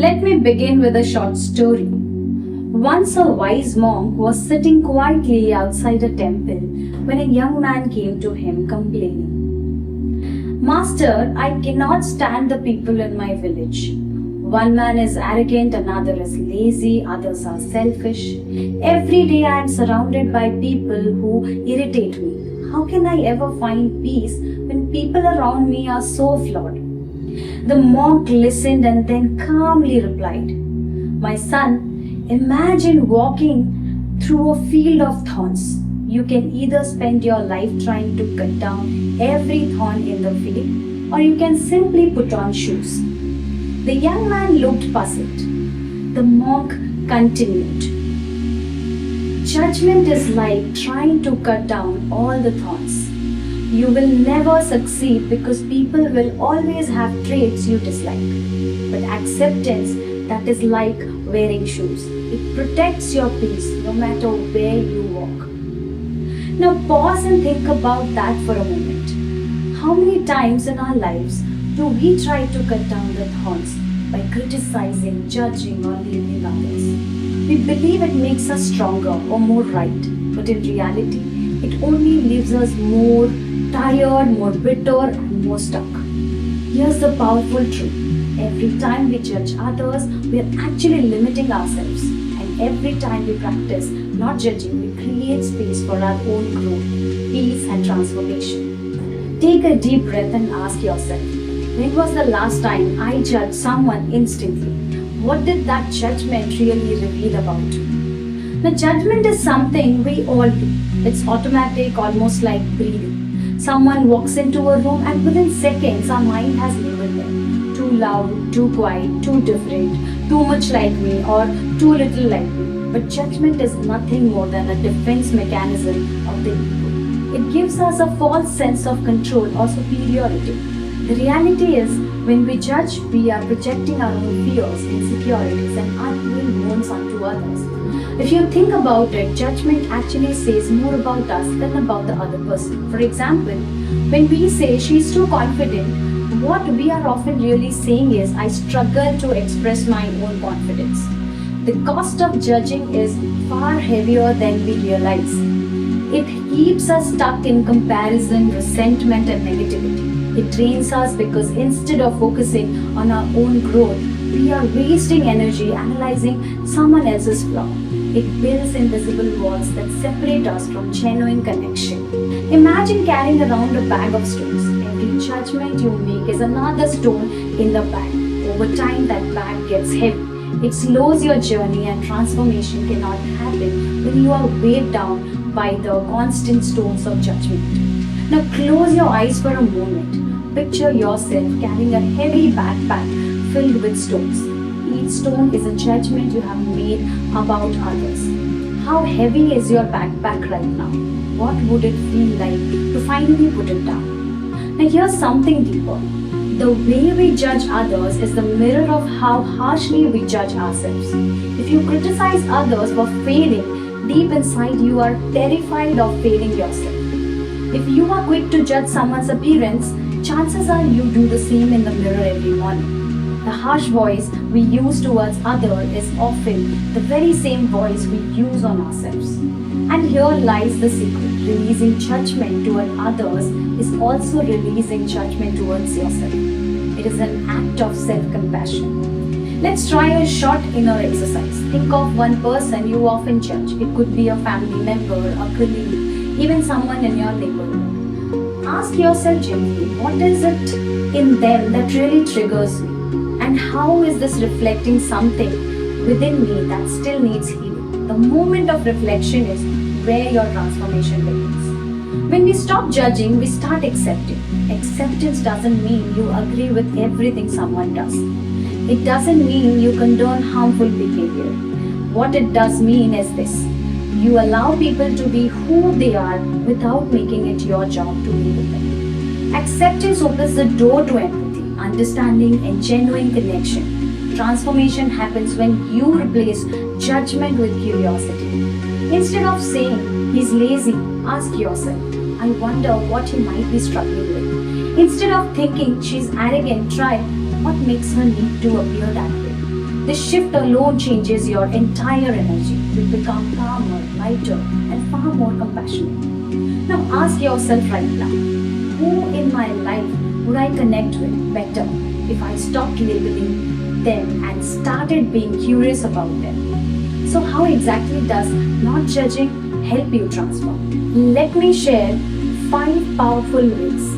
Let me begin with a short story. Once a wise monk was sitting quietly outside a temple when a young man came to him complaining. Master, I cannot stand the people in my village. One man is arrogant, another is lazy, others are selfish. Every day I am surrounded by people who irritate me. How can I ever find peace when people around me are so flawed? The monk listened and then calmly replied, My son, imagine walking through a field of thorns. You can either spend your life trying to cut down every thorn in the field, or you can simply put on shoes. The young man looked puzzled. The monk continued, Judgment is like trying to cut down all the thorns. You will never succeed because people will always have traits you dislike. But acceptance, that is like wearing shoes. It protects your peace no matter where you walk. Now pause and think about that for a moment. How many times in our lives do we try to cut down the thorns by criticizing, judging, or blaming others? We believe it makes us stronger or more right, but in reality, it only leaves us more tired, more bitter, and more stuck. Here's the powerful truth. Every time we judge others, we are actually limiting ourselves. And every time we practice not judging, we create space for our own growth, peace, and transformation. Take a deep breath and ask yourself, when was the last time I judged someone instantly? What did that judgment really reveal about you? The judgment is something we all do. It's automatic, almost like breathing. Someone walks into a room and within seconds our mind has labeled them. Too loud, too quiet, too different, too much like me or too little like me. But judgment is nothing more than a defense mechanism of the ego. It gives us a false sense of control or superiority. The reality is, when we judge, we are projecting our own fears, insecurities, and unhealed wounds onto others. If you think about it, judgment actually says more about us than about the other person. For example, when we say she's too confident, what we are often really saying is I struggle to express my own confidence. The cost of judging is far heavier than we realize. It keeps us stuck in comparison, resentment, and negativity. It drains us because instead of focusing on our own growth, we are wasting energy analyzing someone else's flaw. It builds invisible walls that separate us from genuine connection. Imagine carrying around a bag of stones. Every judgment you make is another stone in the bag. Over time, that bag gets heavy. It slows your journey, and transformation cannot happen when you are weighed down by the constant stones of judgment. Now close your eyes for a moment. Picture yourself carrying a heavy backpack filled with stones. Each stone is a judgment you have made about others. How heavy is your backpack right now? What would it feel like to finally put it down? Now here's something deeper. The way we judge others is the mirror of how harshly we judge ourselves. If you criticize others for failing, deep inside you are terrified of failing yourself. If you are quick to judge someone's appearance, chances are you do the same in the mirror every morning. The harsh voice we use towards others is often the very same voice we use on ourselves. And here lies the secret. Releasing judgment toward others is also releasing judgment towards yourself. It is an act of self-compassion. Let's try a short inner exercise. Think of one person you often judge. It could be a family member, a colleague, even someone in your neighborhood. Ask yourself gently, what is it in them that really triggers me? And how is this reflecting something within me that still needs healing? The moment of reflection is where your transformation begins. When we stop judging, we start accepting. Acceptance doesn't mean you agree with everything someone does. It doesn't mean you condone harmful behavior. What it does mean is this. You allow people to be who they are without making it your job to be with them. Acceptance opens the door to empathy, understanding, and genuine connection. Transformation happens when you replace judgment with curiosity. Instead of saying, he's lazy, ask yourself, I wonder what he might be struggling with. Instead of thinking she's arrogant, try what makes her need to appear that way. This shift alone changes your entire energy. You become calmer, lighter, and far more compassionate. Now ask yourself right now, who in my life would I connect with better if I stopped labeling them and started being curious about them? So how exactly does not judging help you transform? Let me share 5 powerful ways.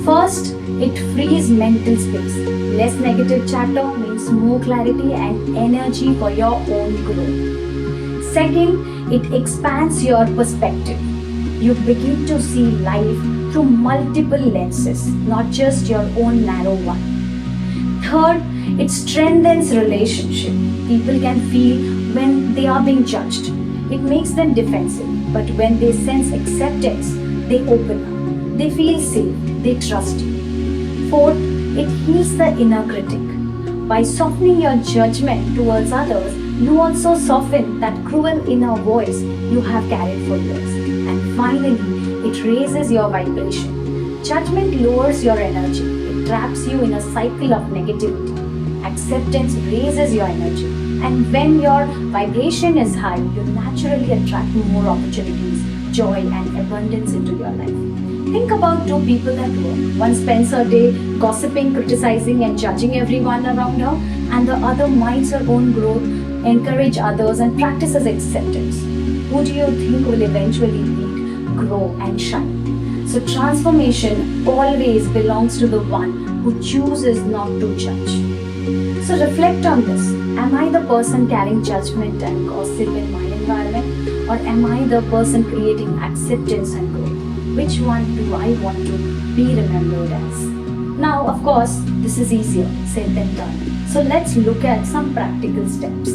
First, it frees mental space. Less negative chatter means more clarity and energy for your own growth. Second, it expands your perspective. You begin to see life through multiple lenses, not just your own narrow one. Third, it strengthens relationship. People can feel when they are being judged. It makes them defensive, but when they sense acceptance, they open up. They feel safe. They trust you. Fourth, it heals the inner critic. By softening your judgment towards others, you also soften that cruel inner voice you have carried for years. And finally, it raises your vibration. Judgment lowers your energy. It traps you in a cycle of negativity. Acceptance raises your energy. And when your vibration is high, you naturally attract more opportunities, joy, and abundance into your life. Think about 2 people at work. One spends her day gossiping, criticizing, and judging everyone around her, and the other minds her own growth, encourage others, and practices acceptance. Who do you think will eventually lead, grow, and shine? So transformation always belongs to the one who chooses not to judge. So reflect on this. Am I the person carrying judgment and gossip in my environment, or am I the person creating acceptance and growth? Which one do I want to be remembered as? Now, of course, this is easier said than done. So let's look at some practical steps.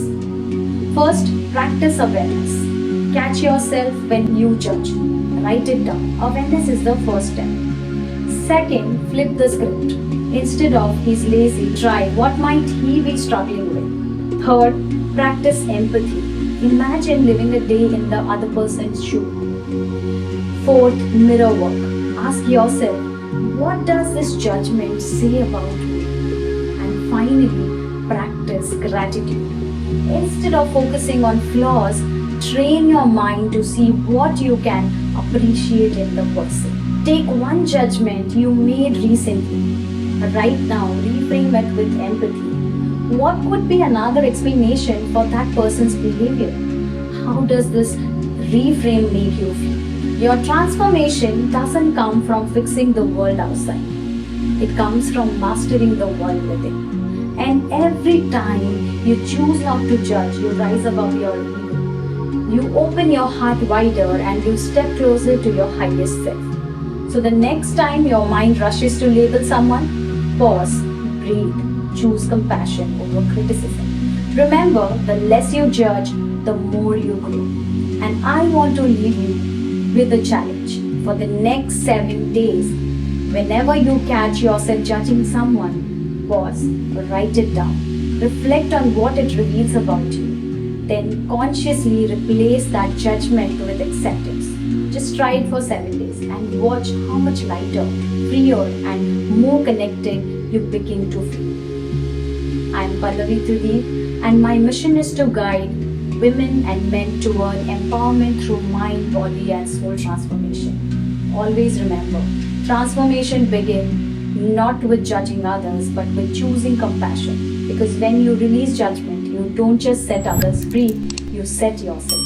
First, practice awareness. Catch yourself when you judge. Write it down. Awareness is the first step. Second, flip the script. Instead of he's lazy, try what might he be struggling with. Third, practice empathy. Imagine living a day in the other person's shoe. Fourth, mirror work. Ask yourself, what does this judgment say about me? And finally, practice gratitude. Instead of focusing on flaws, train your mind to see what you can appreciate in the person. Take one judgment you made recently. Right now, reframe it with empathy. What could be another explanation for that person's behavior? How does this reframe make you feel? Your transformation doesn't come from fixing the world outside. It comes from mastering the world within. And every time you choose not to judge, you rise above your ego. You open your heart wider and you step closer to your highest self. So the next time your mind rushes to label someone, pause, breathe, choose compassion over criticism. Remember, the less you judge, the more you grow. And I want to leave you with a challenge. For the next 7 days, whenever you catch yourself judging someone, pause, write it down. Reflect on what it reveals about you. Then consciously replace that judgment with acceptance. Just try it for 7 days and watch how much lighter, freer, and more connected you begin to feel. I am Pallavi Trideep, and my mission is to guide women and men toward empowerment through mind, body, and soul transformation. Always remember, transformation begins not with judging others, but with choosing compassion. Because when you release judgment, you don't just set others free, you set yourself